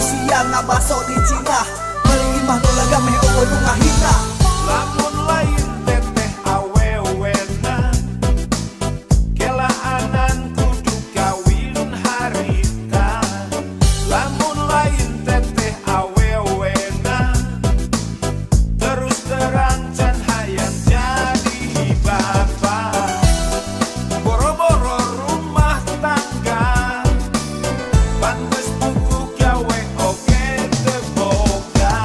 siang na baso di Cina Beli imah nu laga meh eueun nu ngahina Lamun lain teteh awewena kelaanan kudu kawin harita Lamun lain teteh awewena terus terang can hayang jadi bapak boro-boro rumah tangga pantes buku gawe oge teu boga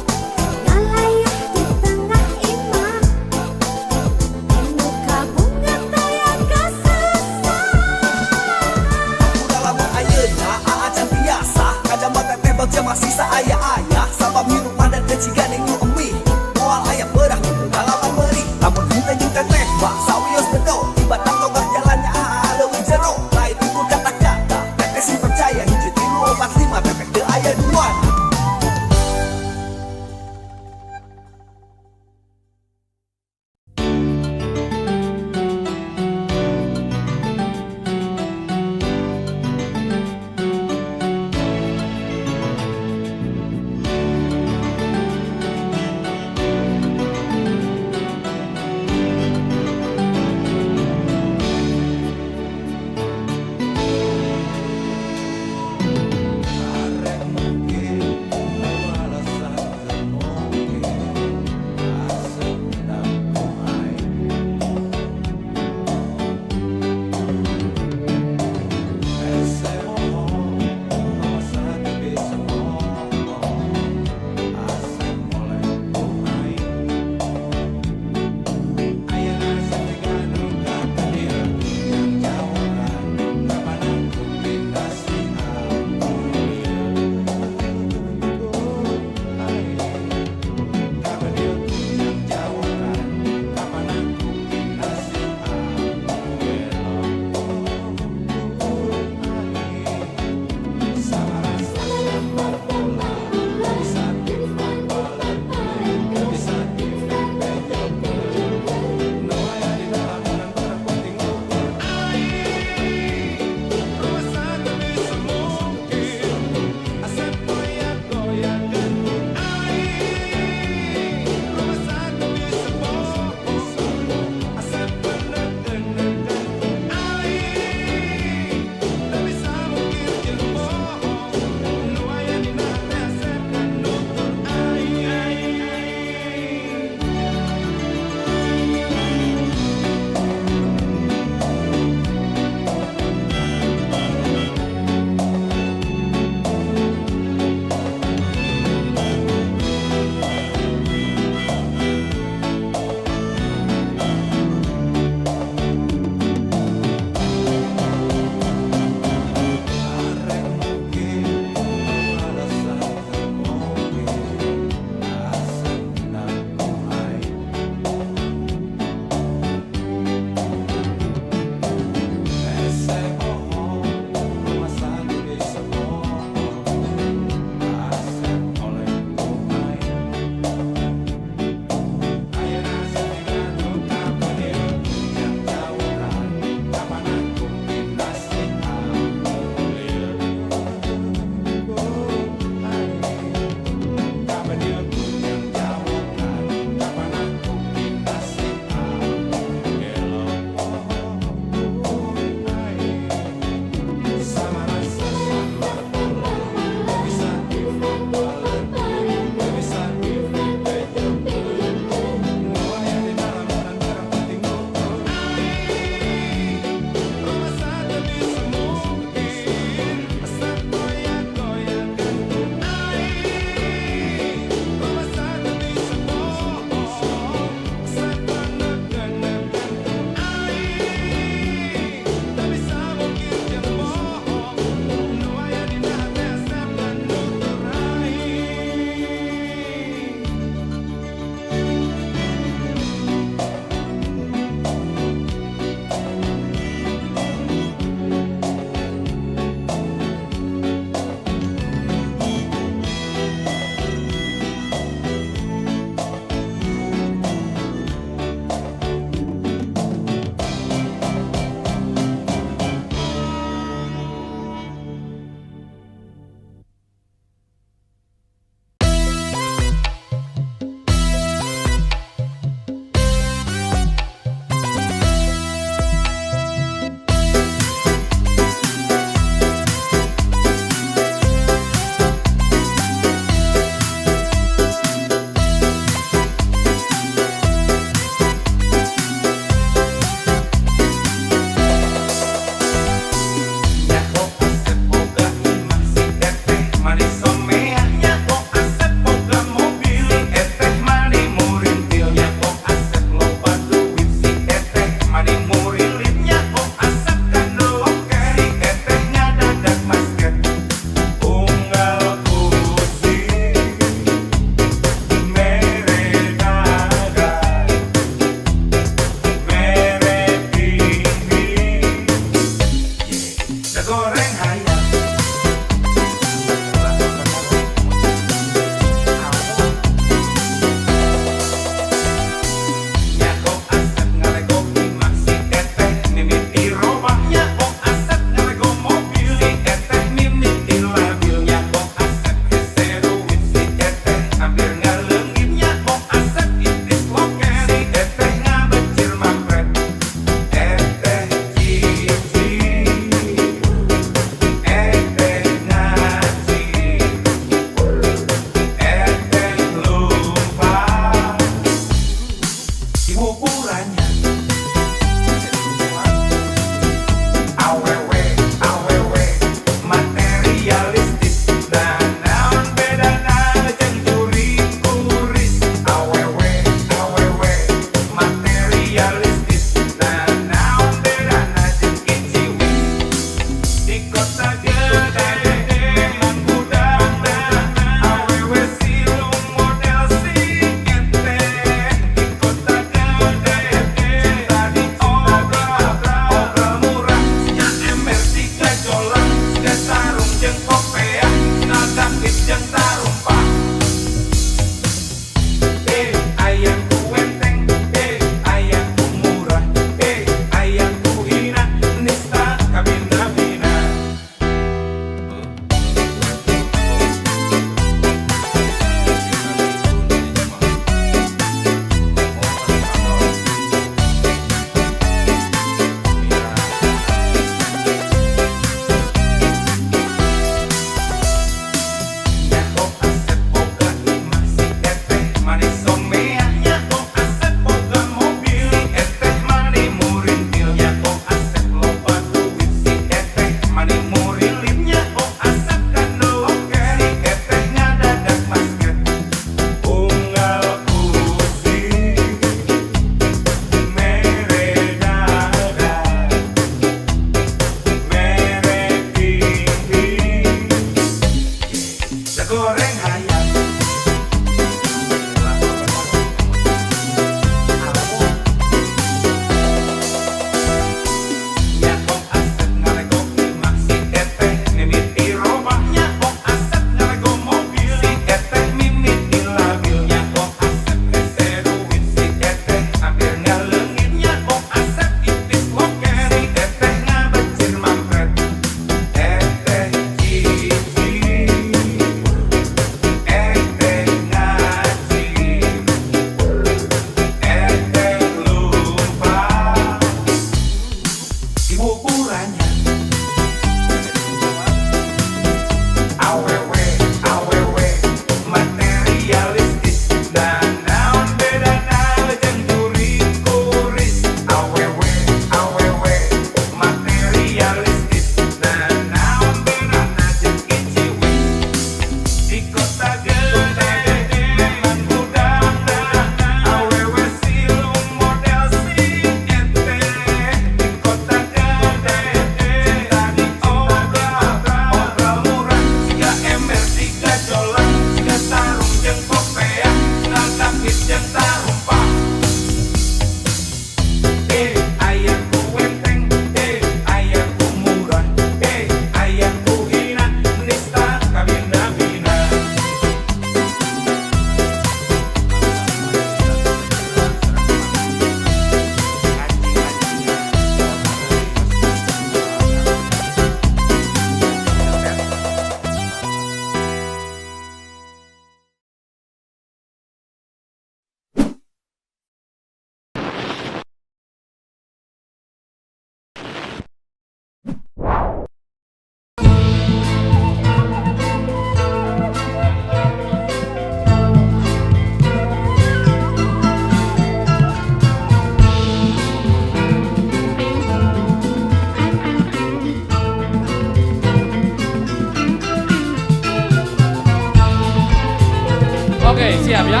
siap ya.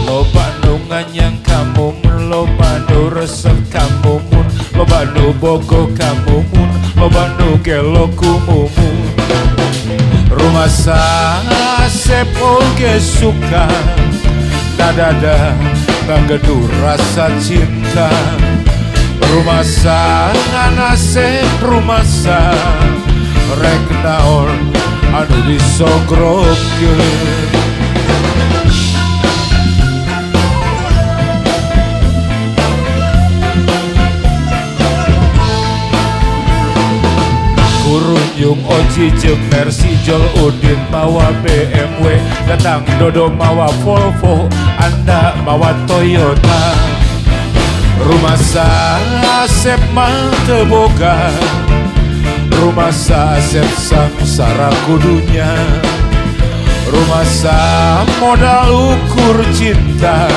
Loba nu nganyang kamu mun, loba nu resep kamu mun, loba nu bogo kamu mun, loba nu gelo kumumun. Rumah sasep oge suka dadada ngagedu rasa cinta. Rumah nganasep rumah rek naon anu disogrogkeun. Kurunjung Oji jeung Mercy Jol Udin mawa BMW, datang Dodo mawa Volvo, Anda mawa Toyota. Rumah Asep mah teu boga, rumah Asep sangsara kudunya. Rumah modal ukur cinta,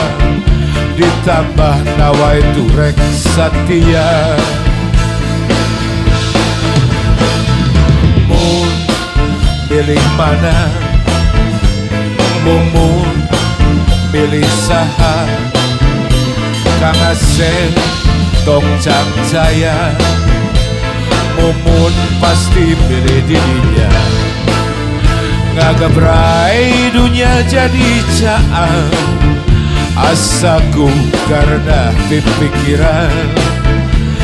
ditambah nawai turek satia. Pilih mana, mumun pilih saha, Kang Asep tong Jaya, mumun pasti pilih dirinya. Ngagabrai dunia jadi caang, asaku karena pikiran.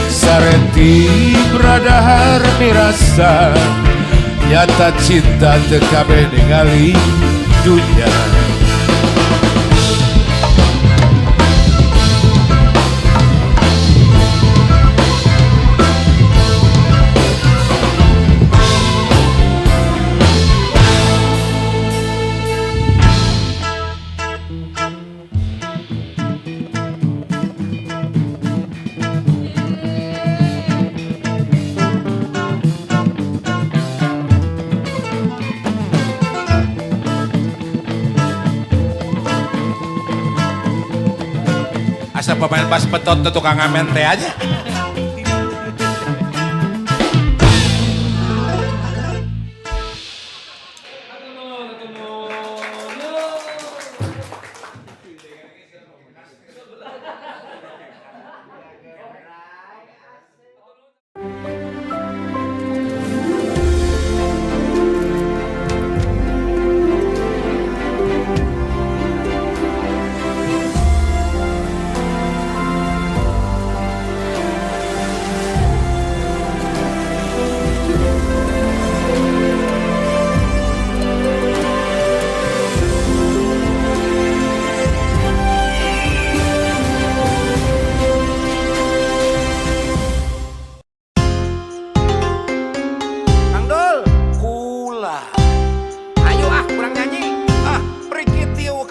Sareti beradahar mirasa, nyata cinta tekabe ningali dunia. Asa pemain pas betot tuh tukang ngamen teh aja.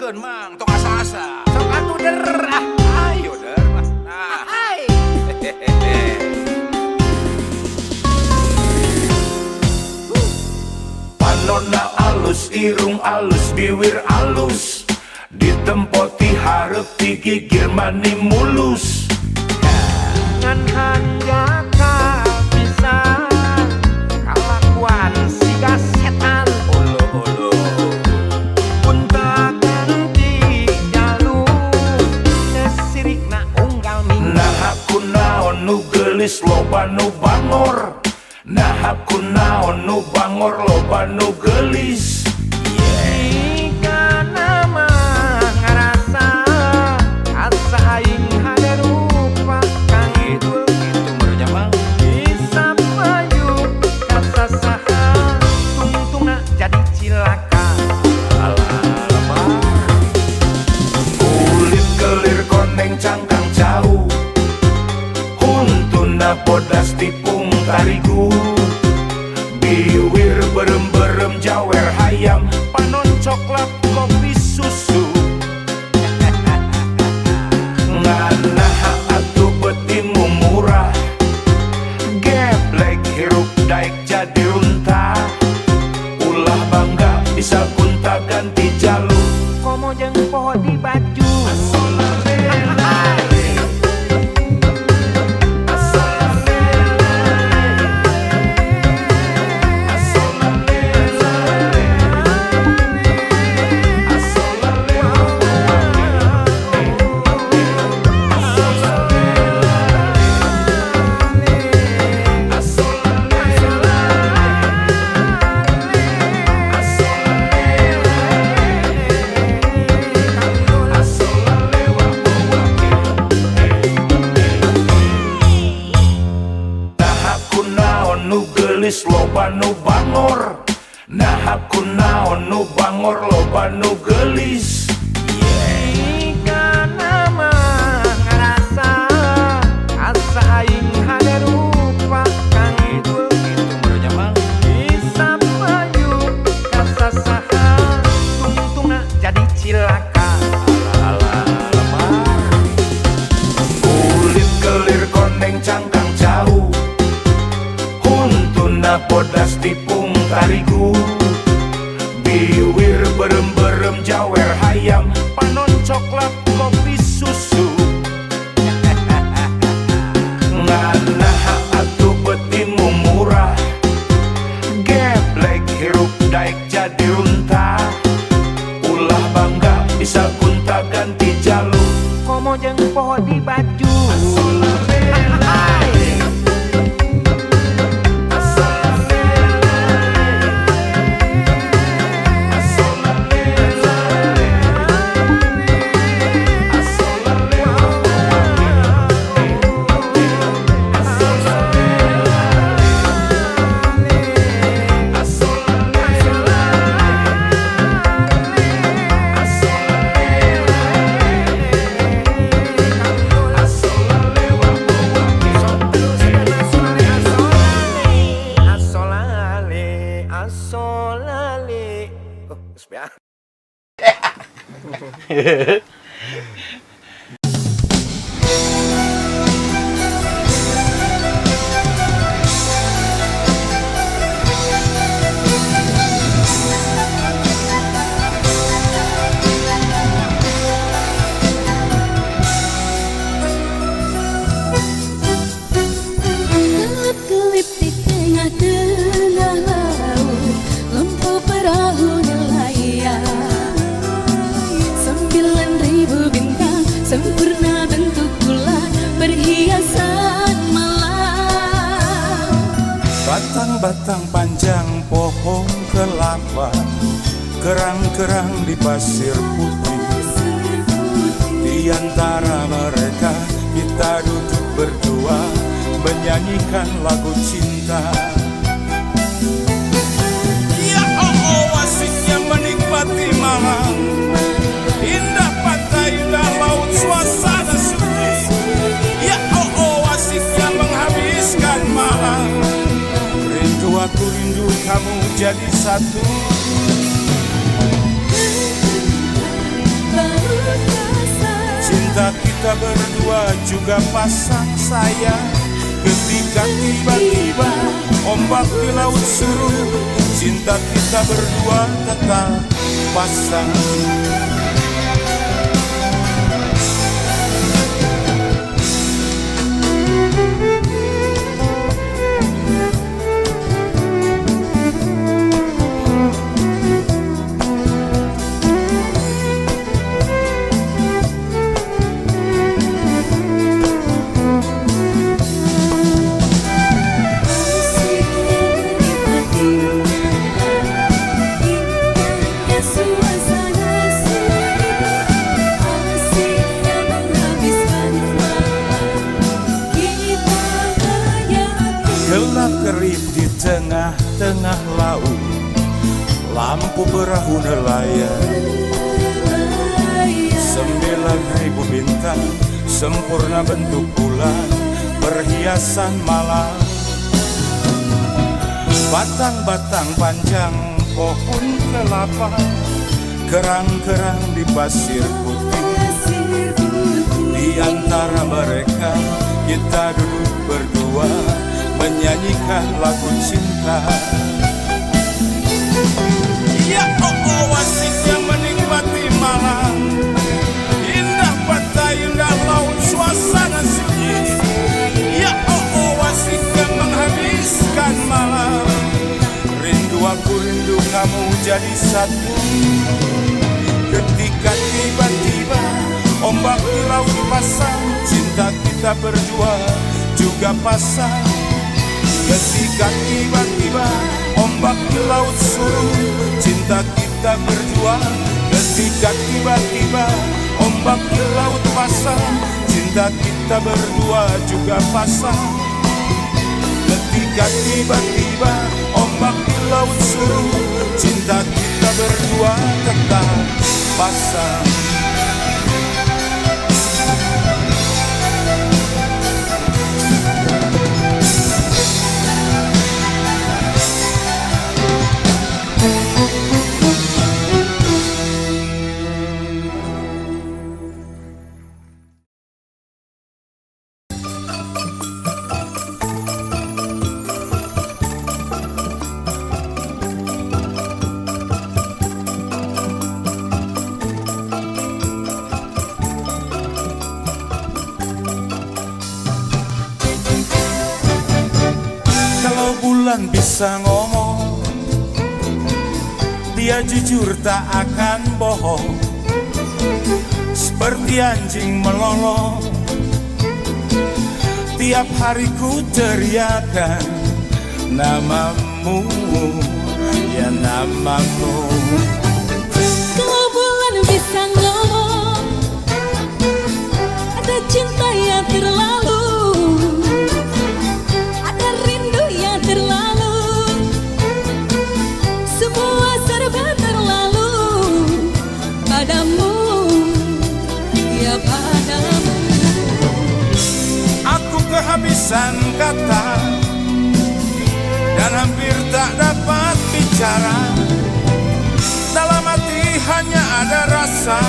Mang, tong asa-asa. Sok atuh der, ayo der. Nah, hai. Panonna alus, irung alus, bibir alus, ditempoti hareup digigir mani mulus. Ngan hanjaka bisa kalakuan siga setan. Olo-olo. Punta ganti jalur nesirikna unggal minggu. Nah aku naon nu geulis loba nu bangor. Nah aku naon nu bangor loba nu geulis. Jika nama ngarasa asa aing hade rupa kang idul Itu barunya Mang. bisa payu kasa saha tungtungna jadi cilaka. Kulit kelir koneng cangkang jauh, huntuna bodas tipung tarigu. Biwir berem-berem jawer hayam, panon coklat kopi susu. Nganaha atuh betimu murah, geblek hirup daek jadi unta. ganti jalur. Komo jeung poho di baju. Loba nu bangor, nah aku naon nu bangor loba nu gelis. Jika nama ngerasa asa aing hade rupa kang dul Itu menurutnya mang. bisa maju kasasaha tungtungna jadi cilaka. Kulit kelir koneng cangkang jauh, huntuna bodas tipung tarigu, biwir berem-berem jawer hayam, panon coklat kopi susu. Nganaha atuh betimu murah, geblek hirup daek jadi runtah. Ulah bangga bisa gunta ganti jalur. Komo jeung poho di baju. Asolale. Oh, geus Kelip-kelip di tengah-tengah laut, lampu perahu nelayan. 9.000 bintang sempurna bentuk bulan berhiasan malam. Batang-batang panjang pohon kelapa, kerang-kerang di pasir putih. Di antara mereka kita duduk berdua menyanyikan lagu cinta. Ya asiknya menikmati malam, indah pantai, indah laut, suasana suci. Ya asiknya menghabiskan malam, rindu aku rindu kamu jadi satu. Cinta kita berdua juga pasang sayang. Ketika tiba-tiba ombak di laut surut, cinta kita berdua tetap pasang. Gelap kerip di tengah-tengah laut, lampu perahu nelayan. 9.000 bintang sempurna bentuk bulan perhiasan malam. Batang-batang panjang pohon kelapa, kerang-kerang di pasir putih. Di antara mereka kita duduk berdua menyanyikan lagu cinta. Ya asiknya jadi satu. Ketika tiba-tiba ombak di laut pasang, cinta kita berdua juga pasang. Ketika tiba-tiba ombak di laut surut, cinta kita berdua. Ketika tiba-tiba ombak di laut pasang, cinta kita berdua juga pasang. Ketika tiba-tiba ombak di laut surut, cinta kita berdua tetap pasang. Bulan bisa ngomong, dia jujur tak akan bohong. Seperti anjing melolong, tiap hari ku teriakan namamu, ya namamu. Kalau bulan bisa ngomong, ada cinta yang terlalu, terlalu, semua serba terlalu padamu, ya padamu. Aku kehabisan kata dan hampir tak dapat bicara. Dalam hati hanya ada rasa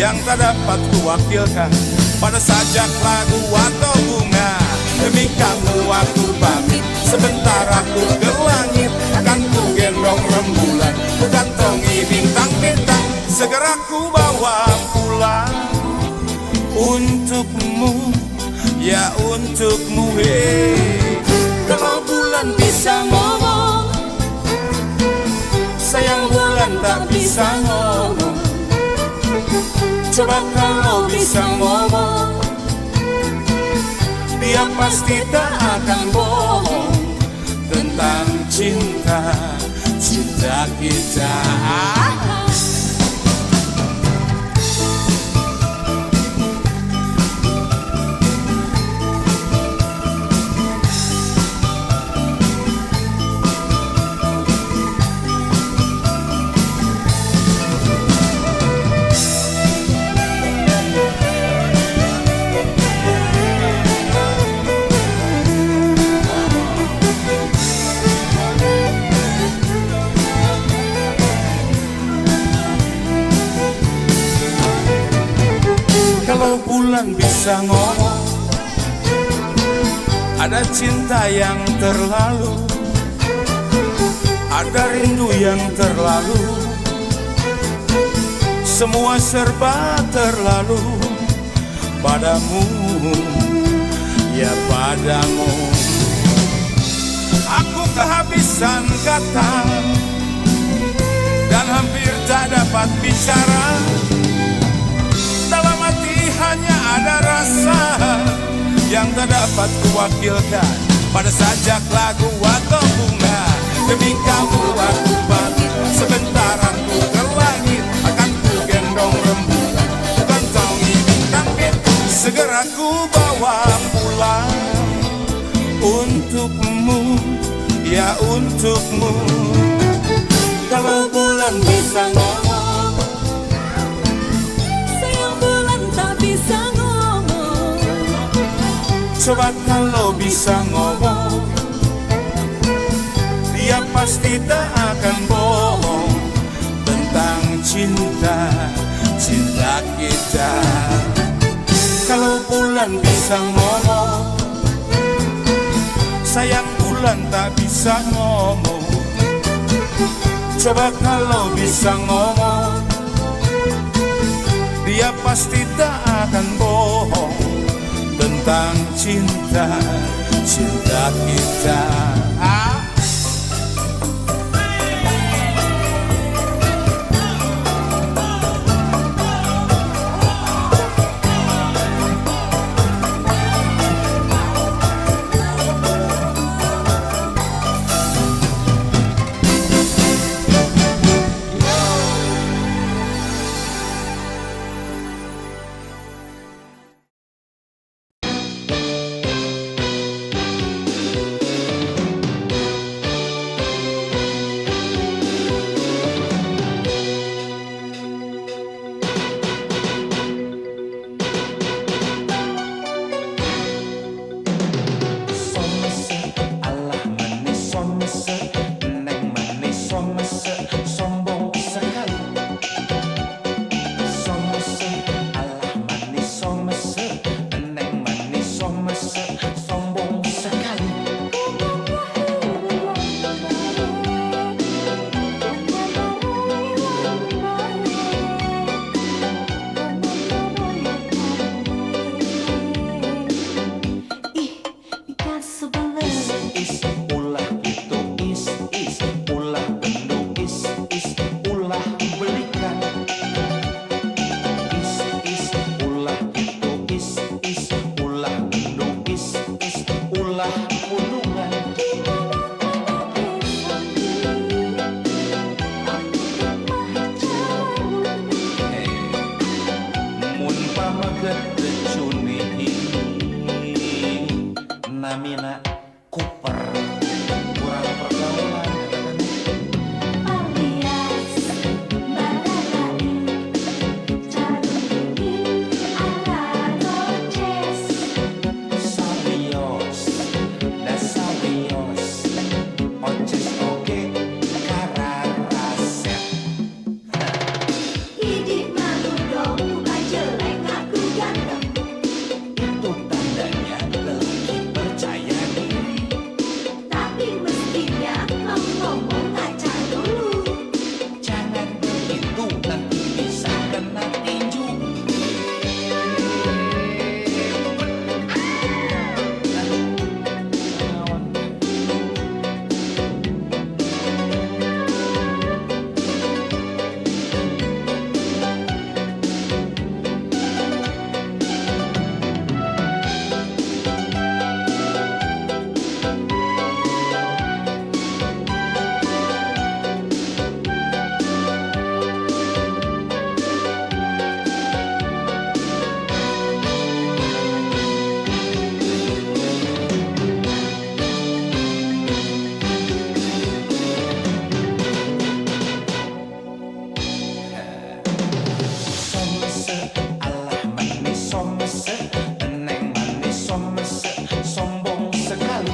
yang tak dapat kuwakilkan pada sajak lagu atau bunga. Demi kamu aku pamit, sebentar aku ke langit. Akan ku gendong rembulan, ku kantongi bintang-bintang. Segera ku bawa pulang untukmu, ya untukmu. Kalau bulan bisa ngomong, sayang bulan tak bisa ngomong. Coba kalau bisa ngomong, dia pasti tak akan bohong tentang cinta, cinta kita. Kalau bulan bisa ngomong, ada cinta yang terlalu, ada rindu yang terlalu, semua serba terlalu padamu, ya padamu. Aku kehabisan kata dan hampir tak dapat bicara. Dalam hati hanya ada rasa yang tak dapat kuwakilkan pada sajak lagu atau bunga. Demi kamu aku pamit, sebentar aku ke langit. Akan ku gendong rembulan, ku kantongi bintang-bintang. Segera ku bawa pulang untukmu, ya untukmu. Kalau bulan bisa ngomong, sayang bulan tak bisa ngomong. coba kalau bisa ngomong, dia pasti tak akan bohong tentang cinta, cinta kita. Kalau bulan bisa ngomong, sayang bulan tak bisa ngomong. Coba kalau bisa ngomong, dia pasti tak akan bohong tentang cinta, cinta kita. alah manis somese, neng manis somese, sombong sekali.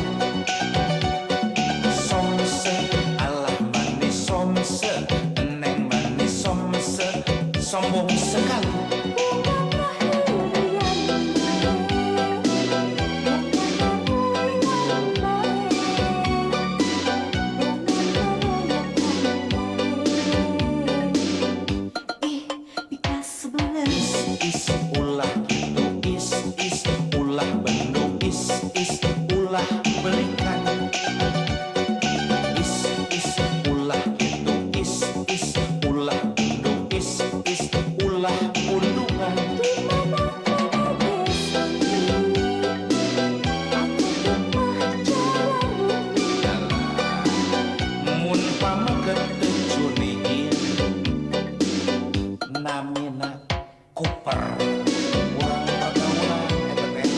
Somese, alah manis somese, neng manis somese, sombong sekali. Is ulah gitu, is ulah bendung, is ulah belikan. Is ulah gitu, is ulah bendung, is ulah undungan. Mun pamaget cuniin namina Cooper. Urang pagawaan eta teh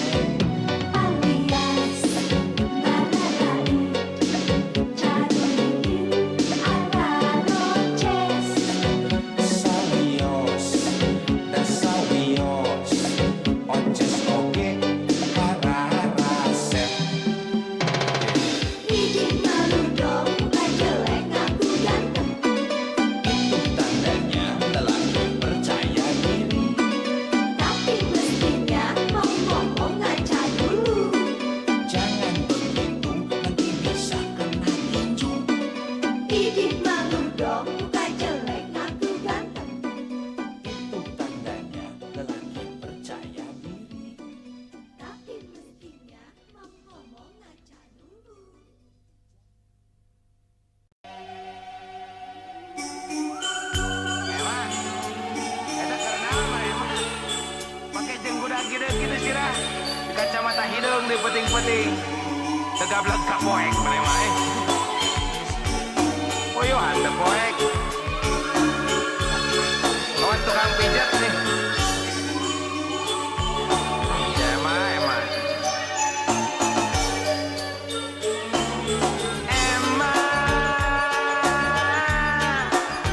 alias Baradai Caduin ala Roces sawios da sawios oces oge kararasep. Ijin malu dong muka jelek aku ganteng Itu tandanya lelaki percaya diri. tapi mestinya mau ngomong ngaca dulu. Jangan begitu nanti bisa kena tinju. Ijin malu dong muka jelek aku ganteng Itu tandanya lelaki percaya diri. tapi mestinya mau ngomong ngaca dulu. Emang, eta karena mah emang. Pakai jenggudak gitu sirah. Di kacamata hidung di peting-peting. Tegablag ka poek mana mah Poyohan teh poek. Lawan tukang pijat nih. Ya emang.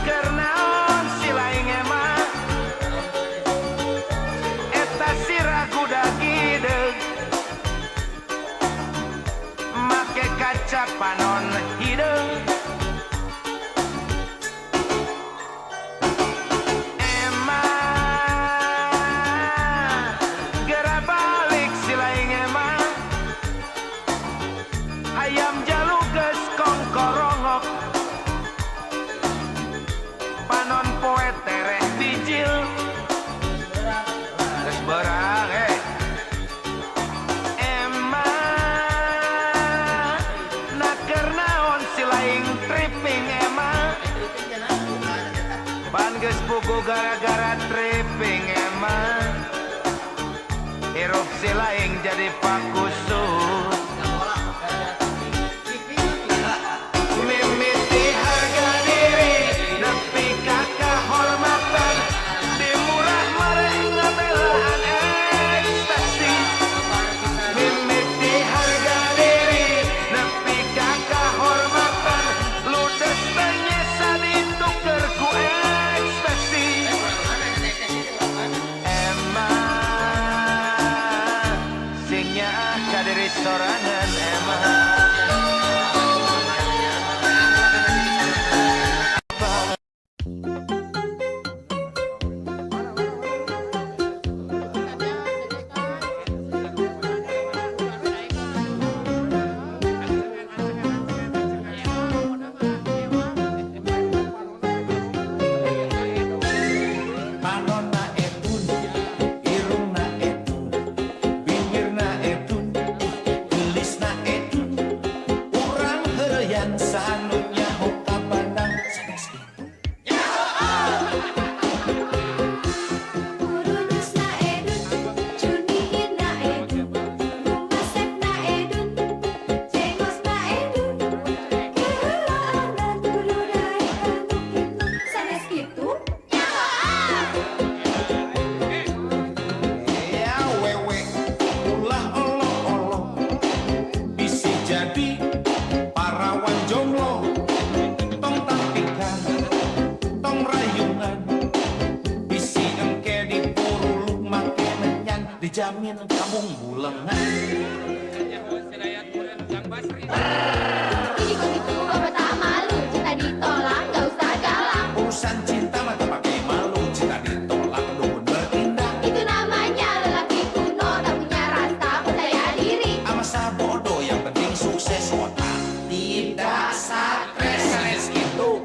Kernaon si laing emang eta sirah kuda gideug make kaca panon hideung emang geura balik si laing emang hayam jalu geus kongkorongok panon poe tereh bijil geus beurang emang naker naon si laing tripping emang pan geus pugu gara-gara tripping emang hirup si laing jadi pakusut mimiti harga diri nepi ka kahormatan dimurah mareh ngabelaan ekstasi mimiti harga diri nepi ka kahormatan ludes tanyesa dituker ku ekstasi emang sing nyaah ka diri sorangan emang Panonna etun, irungna etun, bibirna etun, gelisna etun. dijamin kamu bulengan. Ini kok gitu apa tak malu, cinta ditolak gak usah galak. Urusan cinta mah tak pakai malu, cinta ditolak dukun bertindak. Itu namanya lelaki kuno tak punya rasa percaya diri. Masa bodoh yang penting sukses, otak tidak stres gitu.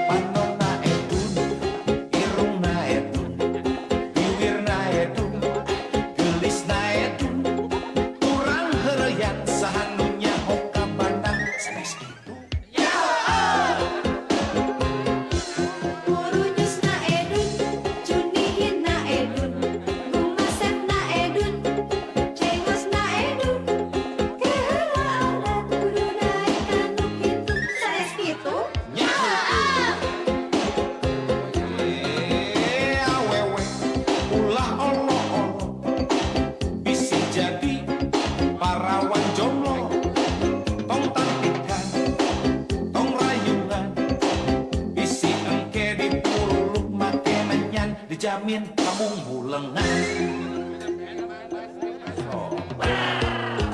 Panonna edun, irungna edun, bibirna edun, gelisna edun, urang heureyan sahanunya hoka bandang sanes kitu. Murunyusna edun, cunihina edun, gumasepna edun, cengosna edun. Keheula adat kudu naik anu kitu, sanes kitu. Awewe ulah olo-olo bisi jadi parawan jomblo. Tong tampikan, tong rayungan, bisi engke dipuluk make menyan, dijamin kamu bulengan.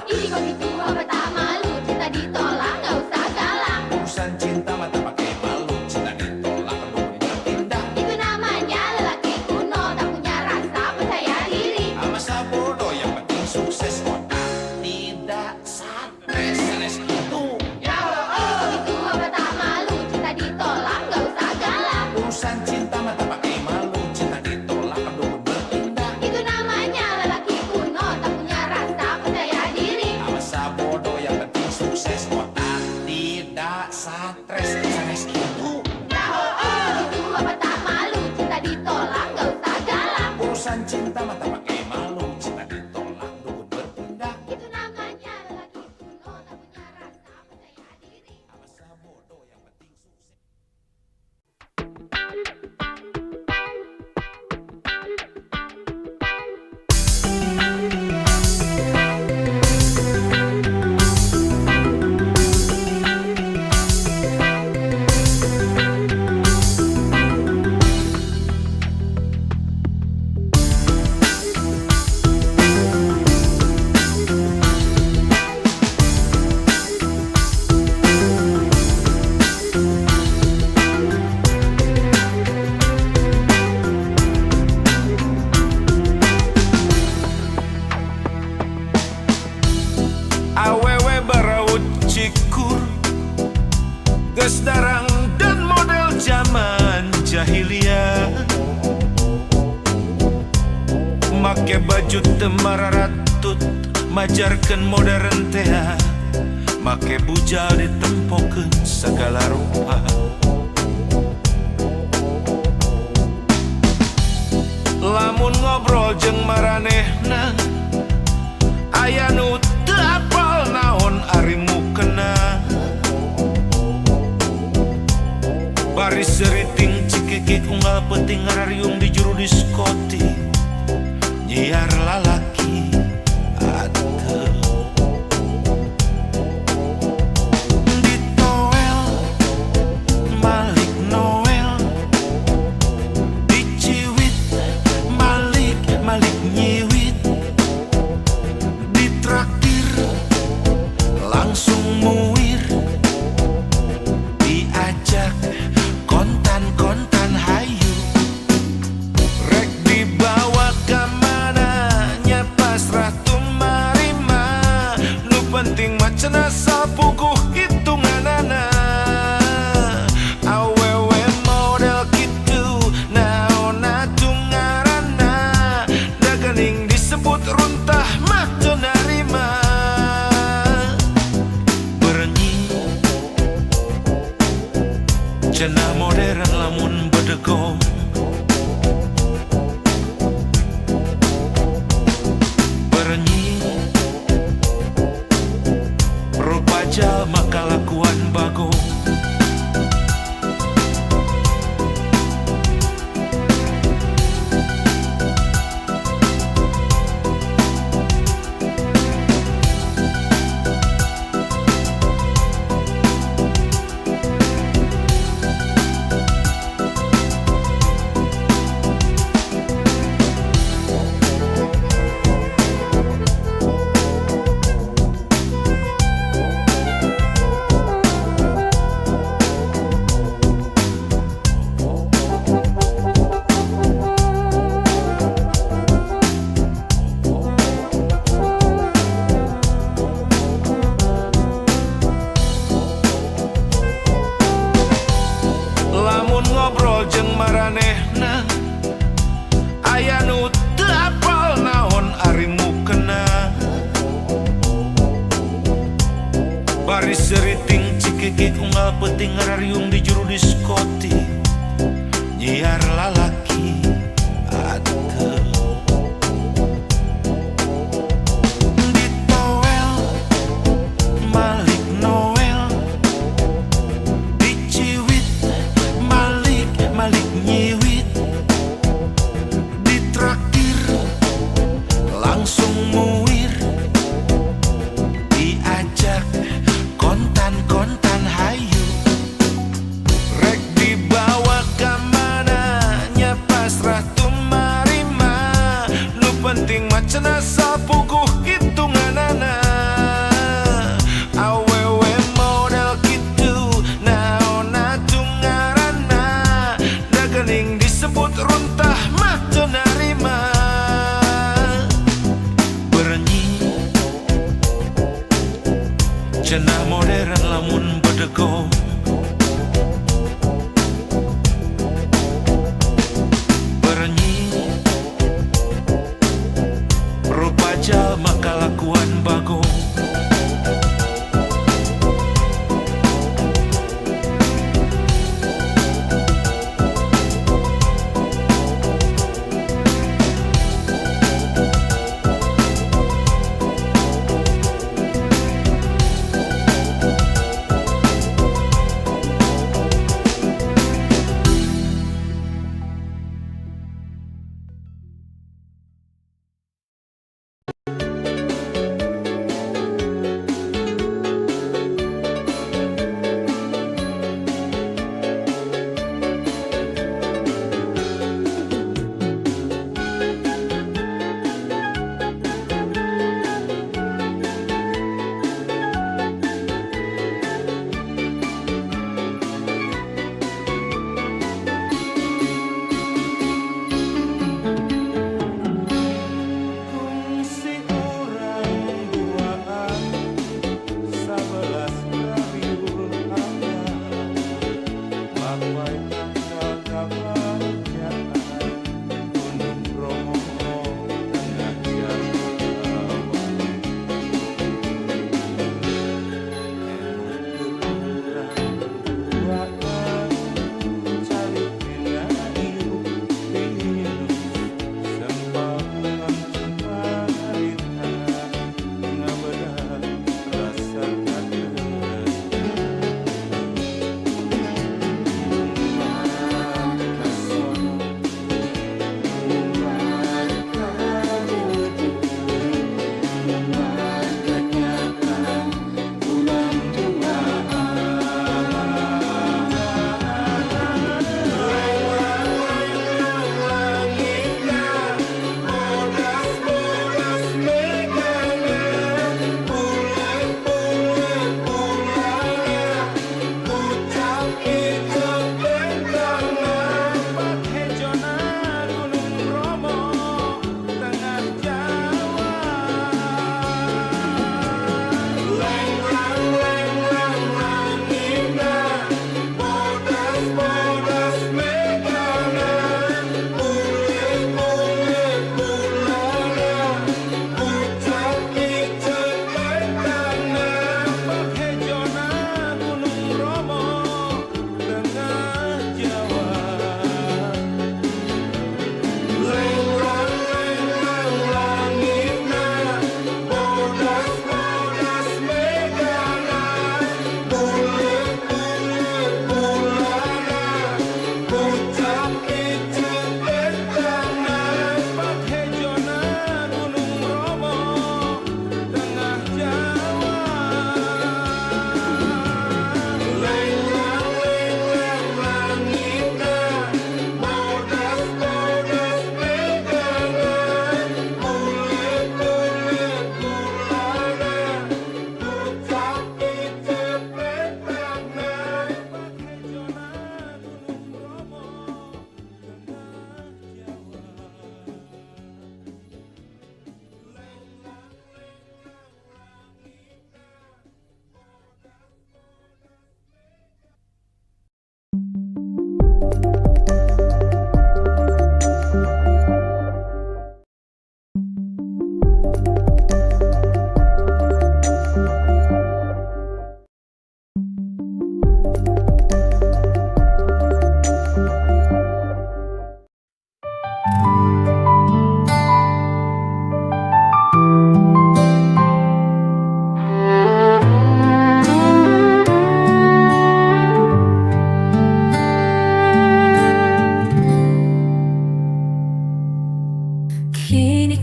Ini kok gitu apa tak malu, cinta ditolak gak usah galak. Urusan cinta mah tak pakai malu, cinta ditolak dukun bertindak. Itu namanya lelaki kuno tak punya rasa percaya diri. Masa bodoh yang penting sukses, otak tidak stres sanes gitu. Ini kok gitu apa tak malu, cinta ditolak gak usah galak. Urusan cinta mah tak pakai malu, cinta ditolak dukun bertindak. Itu namanya lelaki kuno tak punya rasa percaya diri. Masa bodoh yang penting sukses, otak tidak stres sanes gitu. Itu apa tak malu, cinta ditolak gak usah galak. Urusan cinta mah tak pakai malu, cinta ditolak dukun bertindak. Itu namanya lelaki kuno tak punya rasa percaya diri. Masa bodoh yang penting sukses. Awewe baraut cikur, geus darang dan model zaman jahiliyah. Make baju teu mararatut, majarkeun modern teh. Make bujal ditempokeun segala rupa. Lamun ngobrol jeung maranehna, aya nu teu apal naon ari mukena. Baris seriting cikiki unggal peuting ngarariung di juru diskotik, nyiar lalaki ateu. Ditoel Malik Noel, diciwit Malik nyiwit, ditraktir langsung muir, diajak kontan hayu, rek dibawa kemana nyapa penting ngarariung di juru diskotik nyiar lalaki ateu di Toel Malik Noel di Ciwit Malik nyiwit di traktir langsung muir diajak kontan hayu rek dibawa ke mana nya pasrah tumarima nu penting macana sapuguh hitunganana awewe model kitu naona tungarana da geuning disebut runtah mah teu narima berenyi cenah modern lamun bedegong berenyi rupa jalma kalakuan bagong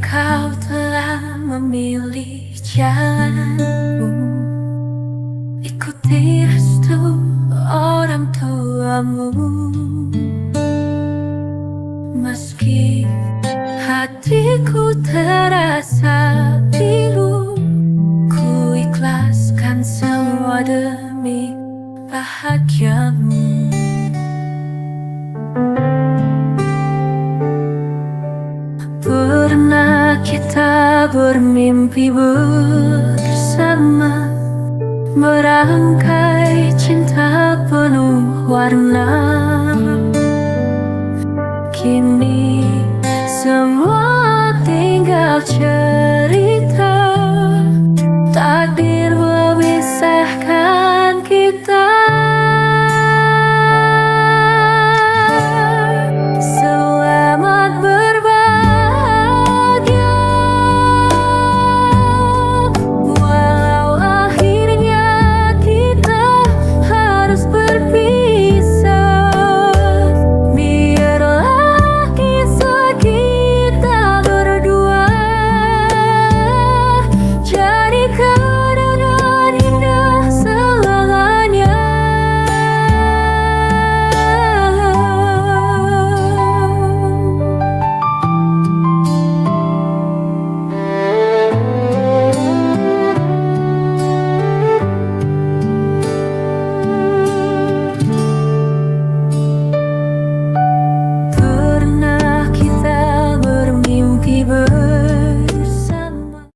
kau telah memilih jalanmu, ikuti restu orang tuamu. Meski hatiku terasa pilu, ku ikhlaskan semua demi bahagiamu. Pernah kita bermimpi bersama, merangkai cinta penuh warna. Kini semua tinggal cerita, takdir memisahkan kita. Selamat berbahagia, walau akhirnya kita harus berpisah. Biarlah kisah kita berdua jadi kenangan indah selamanya. Pernah kita bermimpi bersama.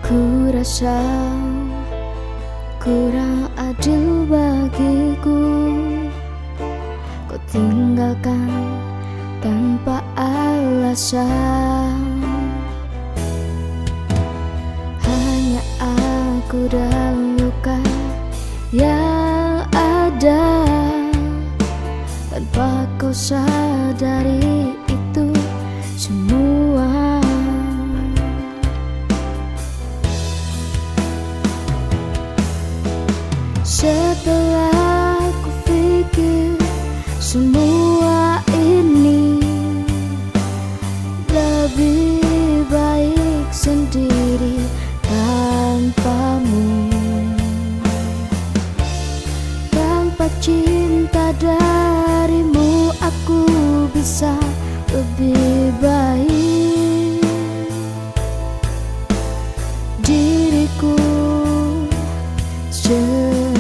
Ku rasa kurang adil bagiku, kau tinggalkan tanpa alasan. Hanya aku dan luka yang ada, tanpa kau sadari itu semua. Setelah ku pikir semua ini, lebih baik sendiri tanpamu. Tanpa cinta darimu aku bisa lebih baik. Diriku sendiri.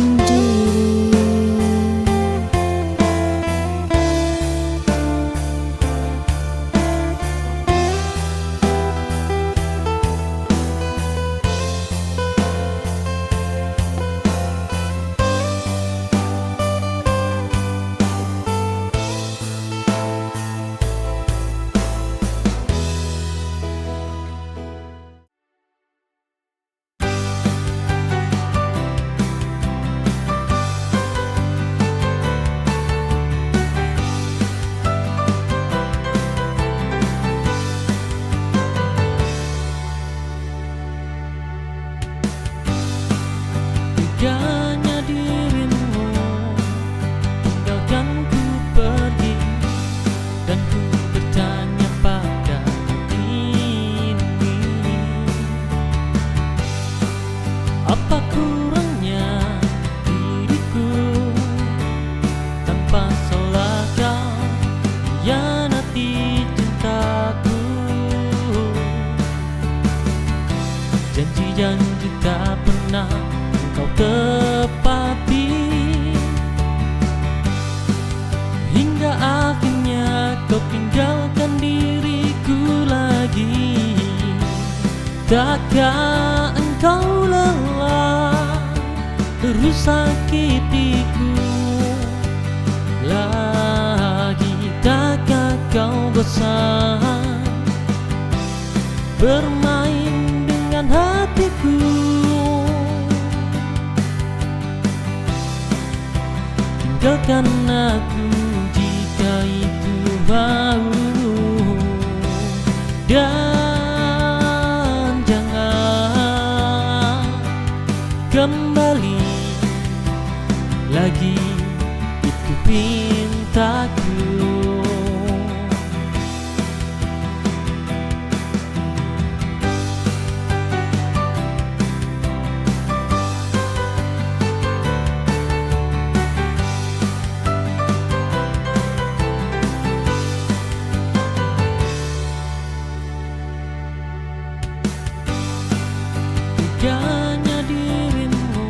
Teganya dirimu tinggalkan ku pergi, dan ku bertanya pada hati ini, apa kurangnya diriku tanpa salah kau hianati cintaku. Janji-janji tak pernah kau tepati, hingga akhirnya kau tinggalkan diriku lagi. Takkan engkau lelah terus sakitiku lagi. bosan bermain dengan hatiku. Tinggalkan aku jika itu mau, dan jangan kembali lagi, itu pintaku. Hanya dirimu.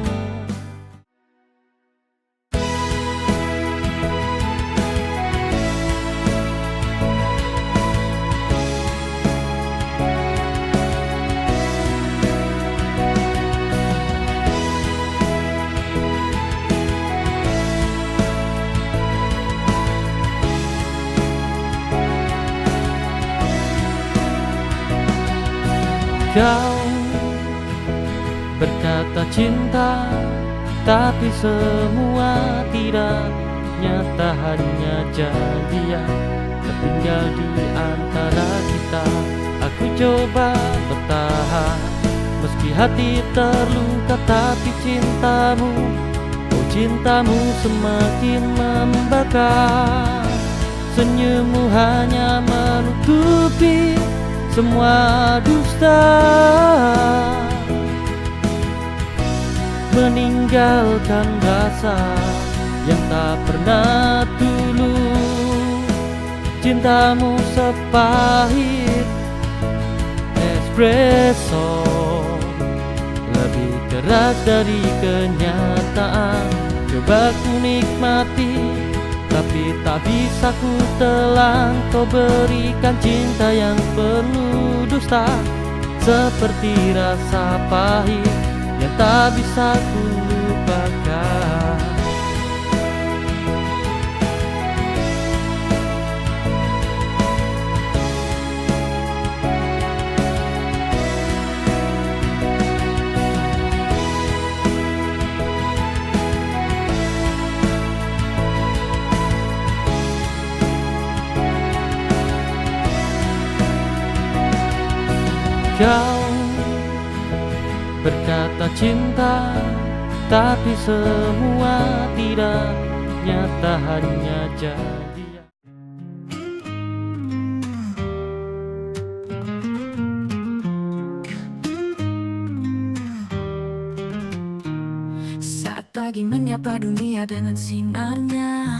Kau berkata cinta, tapi semua tidak nyata, hanya janjian tertinggal di antara kita. Aku coba bertahan, meski hati terluka, tapi cintamu, oh cintamu semakin membakar. Senyummu hanya menutupi semua dusta, meninggalkan rasa yang tak pernah tulus. Cintamu sepahit espresso, lebih keras dari kenyataan. Coba ku nikmati, tapi tak bisa ku telan. Kau berikan cinta yang penuh dusta, seperti rasa pahit yang tak bisa ku lupakan. Kau berkata cinta, tapi semua tidak nyata, hanya janjian. Saat pagi menyapa dunia dengan sinarnya,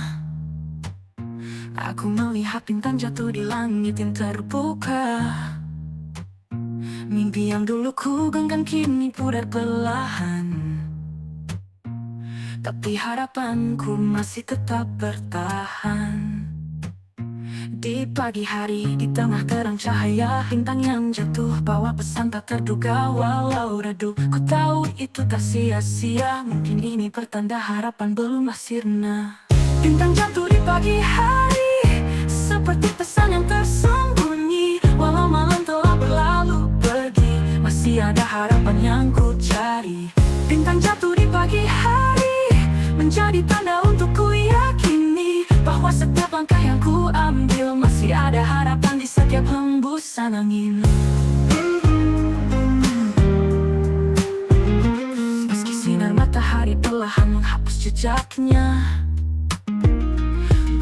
aku melihat bintang jatuh di langit yang terbuka. Mimpi yang dulu ku genggam kini pudar perlahan, tapi harapanku masih tetap bertahan. Di pagi hari, di tengah terang cahaya, bintang yang jatuh bawa pesan tak terduga. Walau redup, ku tahu itu tak sia-sia. Mungkin ini pertanda harapan belumlah sirna. Bintang jatuh di pagi hari, seperti pesan yang tersembunyi. Walau malam telah berlalu pergi, masih ada harapan yang ku cari. Bintang jatuh di pagi hari, menjadi tanda untuk ku yakini bahwa setiap langkah yang ku ambil masih ada harapan di setiap hembusan angin. Meski sinar matahari perlahan menghapus jejaknya,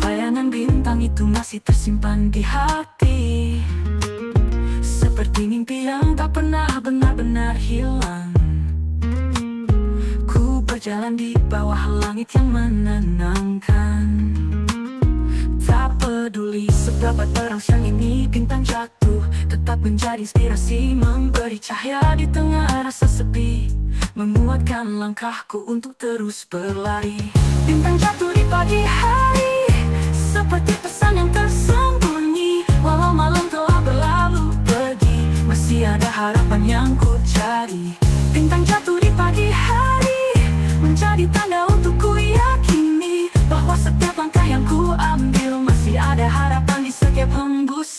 bayangan bintang itu masih tersimpan di hati, seperti mimpi yang tak pernah benar-benar hilang. Ku berjalan di bawah langit yang menenangkan, tak peduli seberapa terang siang ini, bintang jatuh tetap menjadi inspirasi, memberi cahaya di tengah rasa sepi, menguatkan langkahku untuk terus berlari. Bintang jatuh di pagi hari, seperti pesan yang tersembunyi. Walau malam telah berlalu pergi, masih ada harapan yang ku cari. Bintang jatuh di pagi hari, menjadi tanda untuk ku yakini bahwa setiap langkah yang ku ambil masih ada harapan di setiap hembus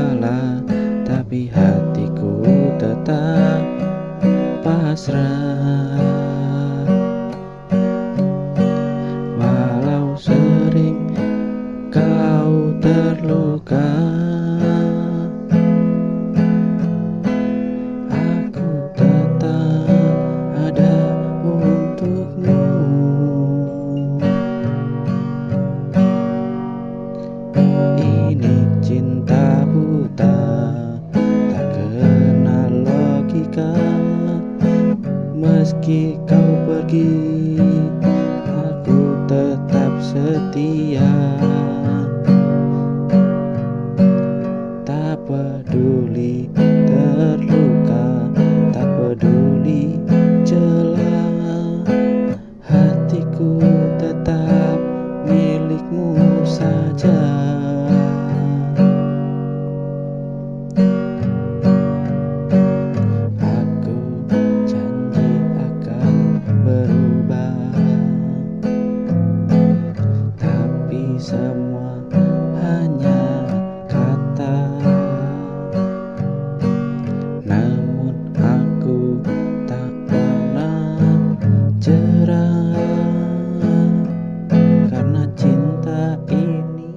salah, tapi hatiku tetap pasrah. Walau sering kau terluka, aku tetap ada untukmu. Ini cinta buta, tak kenal logika. Meski kau pergi, aku tetap setia. Tak peduli terluka, tak peduli celah, hatiku tetap milikmu saja. Aku janji akan berubah, tapi semua hanya kata. Namun aku tak pernah jerah, karena cinta ini.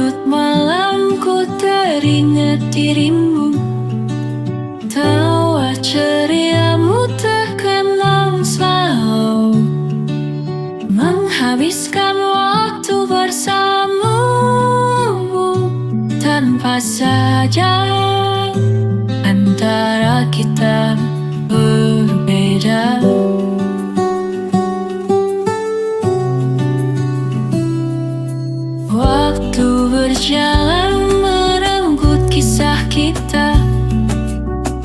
sudut malamku teringat dirimu. Tawa ceriamu terkenang selalu menghabiskan waktu bersamamu. Tanpa saja antara kita berbeda. Waktu berjalan merenggut kisah kita,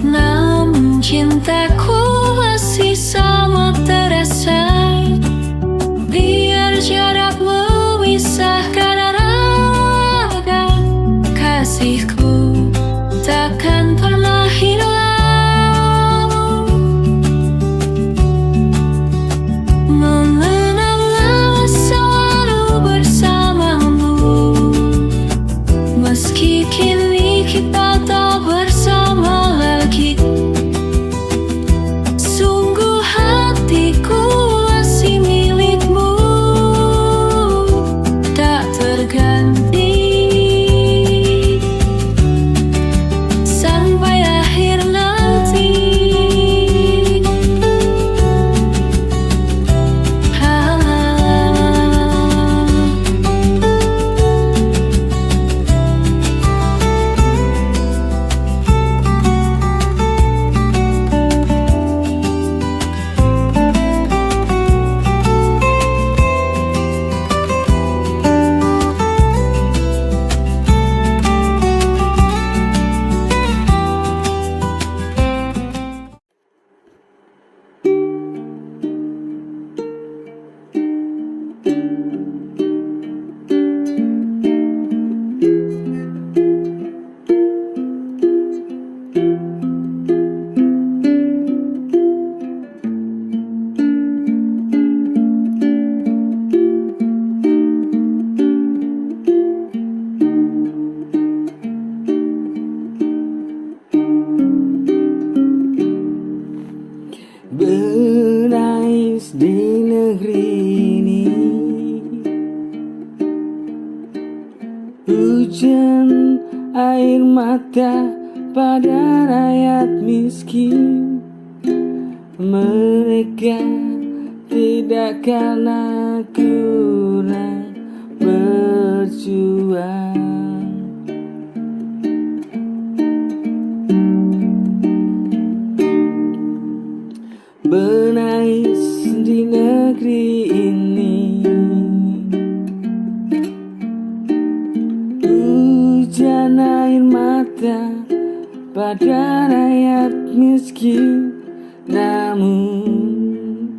namun cintaku masih sama terasa. Biar jarak memisahkan raga, kasihku takkan pernah hilang. Mengenang selalu bersamamu, meski kini kita tak bersama lagi. Sungguh hatiku masih milikmu, tak terganti sampai akhir nanti. Berais di negeri ini, hujan air mata pada rakyat miskin. Mereka tidak karena kurang berjuang. Menangis di negeri ini, hujan air mata pada rakyat miskin. Namun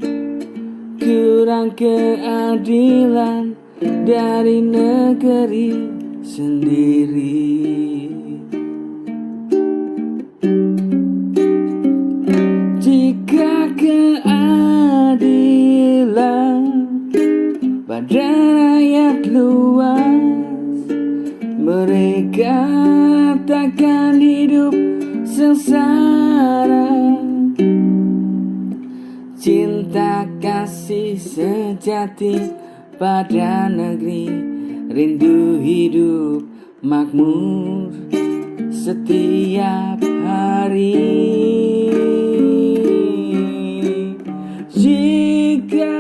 kurang keadilan dari negeri sendiri. Jika keadilan pada rakyat luas, mereka takkan hidup sengsara. Cinta kasih sejati pada negeri, rindu hidup makmur setiap hari. Jika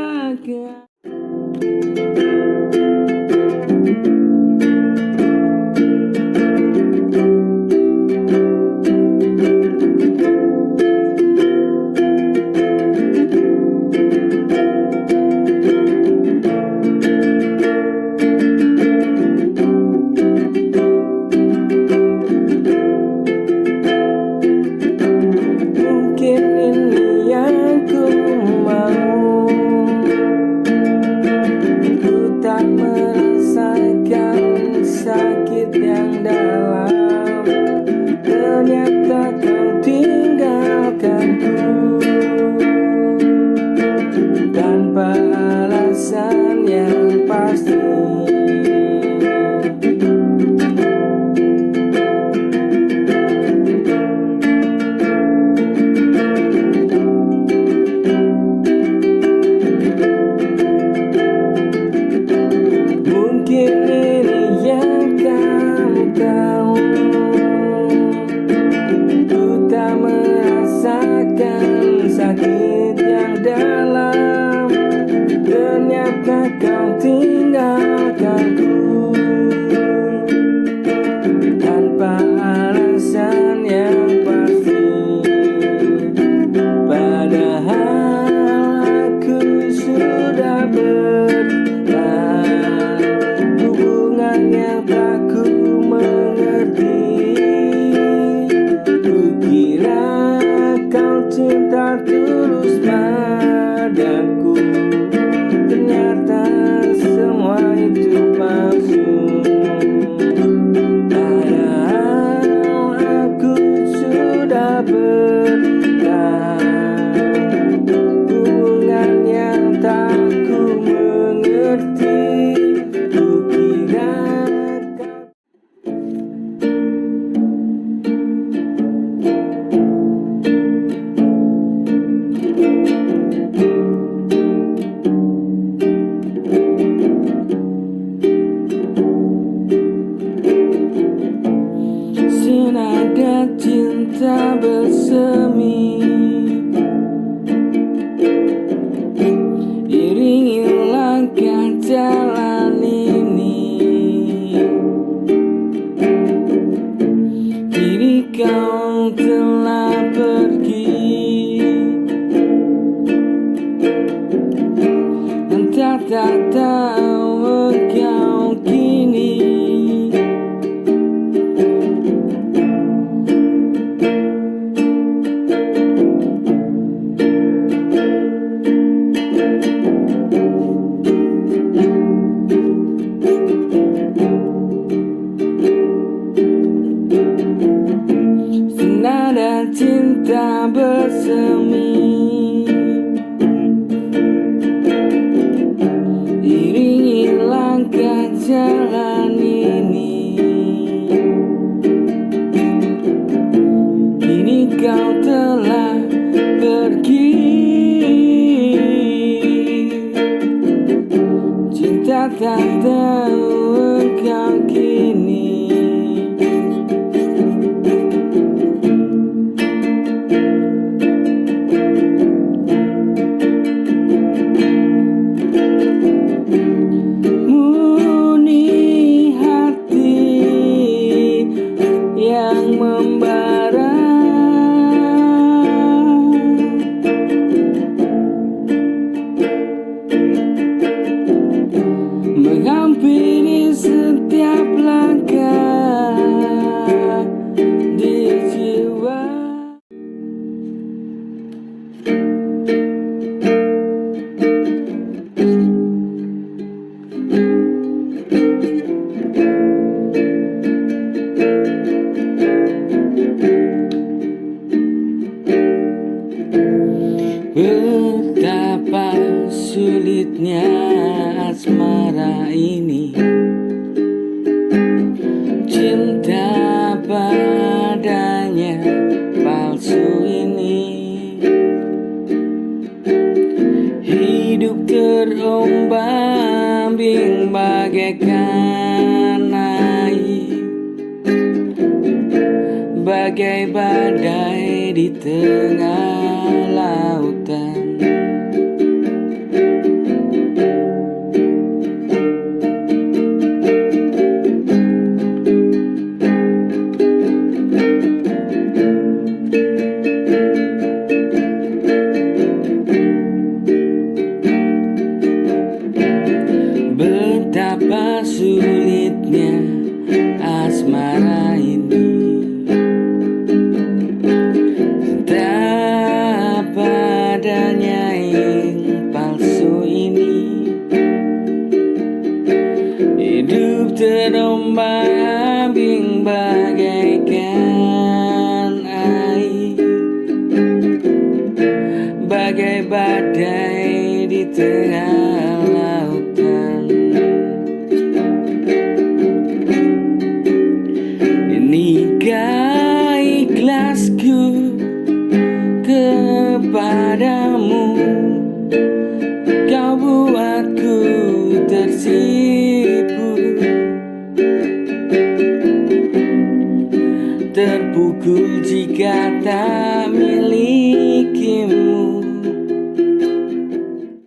mungkin ini yang ku mau, ku jalan ini. Kini kau telah pergi, entah tak tahu kau kini. Senada cinta bersemi, iringi langkah jalan ini. Kini kau telah pergi, cinta tak tahu kau kini. Murni hati yang membara, menghampiri setiap langkah di jiwa. Betapa sulitnya asmara ini, cinta padanya palsu ini. Hidup terombang-ambing bagaikan air, bagai badai di tengah lautan. Betapa sulitnya asmara ini, cinta padanya yang palsu ini. Hidup terombang-ambing bagaikan air, bagai badai di tengah lautan. Inikah ikhlasku kepadamu, kau buatku tersipu, terpukul jika tak